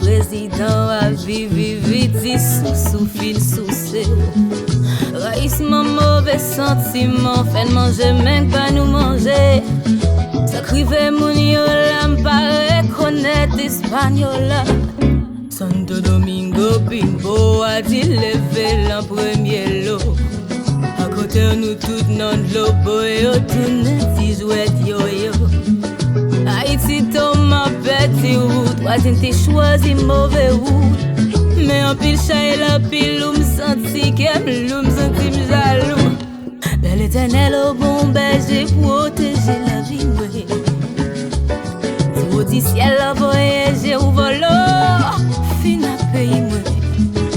président a vivi vite sous fil sous se. Raïsement mauvais sentiment, fait manger même pas nous manger. S'acrive mon yo la m'pare connaître espagnol. Santo Domingo Pimbo a dit lever l'an premier lot. À côté nous toutes non de l'eau, boy, tourne si jouet yo-yo. Haïti tombe ma petite route, voisin t'es choisi mauvais route. Mais en pile chat et la pile, ou m'senti qu'elle m'senti m'jaloux. Mais l'Éternel au bon berger protéger la vie, ouais. Si au du ciel la voyager ou voler, fin à pays, ouais.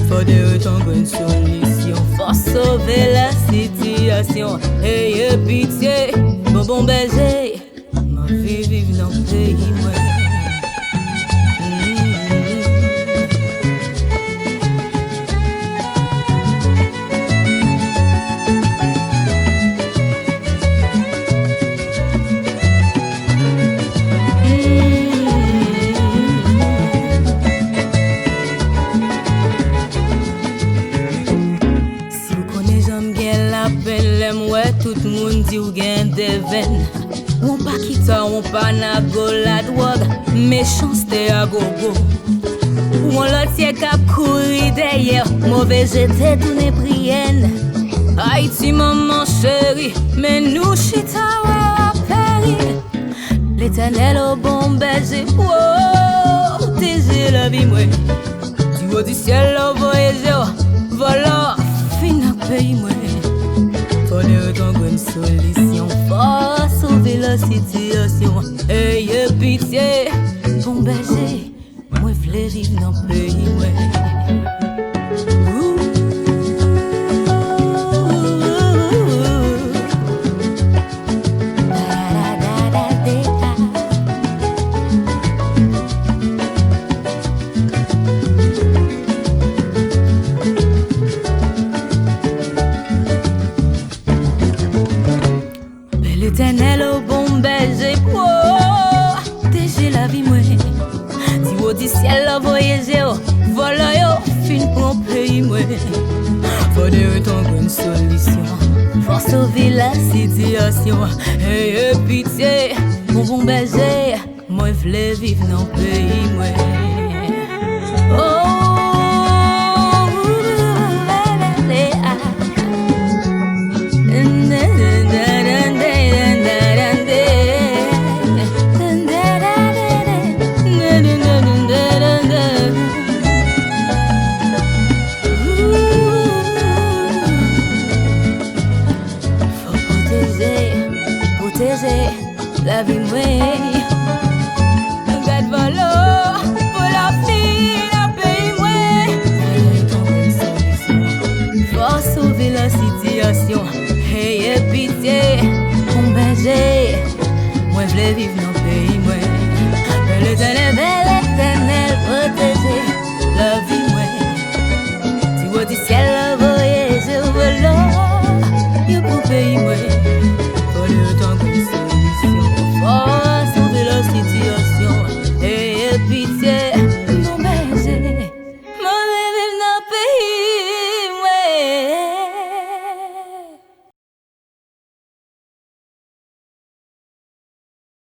Faudrait trouver une solution, faut sauver la situation. Ayez pitié, bon berger. Ma vie vive dans le pays, ouais. Si vous connaissez j'aime bien la peine, ouais, tout le monde dit ou gagne des veines. On pas quitter, on pas na go la drogue, méchanceté à gogo. Ou on la tient qu'à courir derrière, mauvais j'étais tourné prienne. Haïti maman chérie, mais nous chita à périr. L'Éternel au bon berger, protéger la vie moi. Du haut du ciel au voyageur, voilà, fin à pays moi. Faudrait trouver une solution, faut sauver la situation. Ayez pitié, bon berger, moi v'lais vivre dans le pays, ouais. L'Éternel au bon berger, protéger la vie, moi. Si au du ciel la voyager, voilà yo, fin pour pays, moi. Faudrait trouver une solution, faut sauver la situation. Ayez pitié, bon berger, moi v'lais vivre dans le pays, moi. Oh.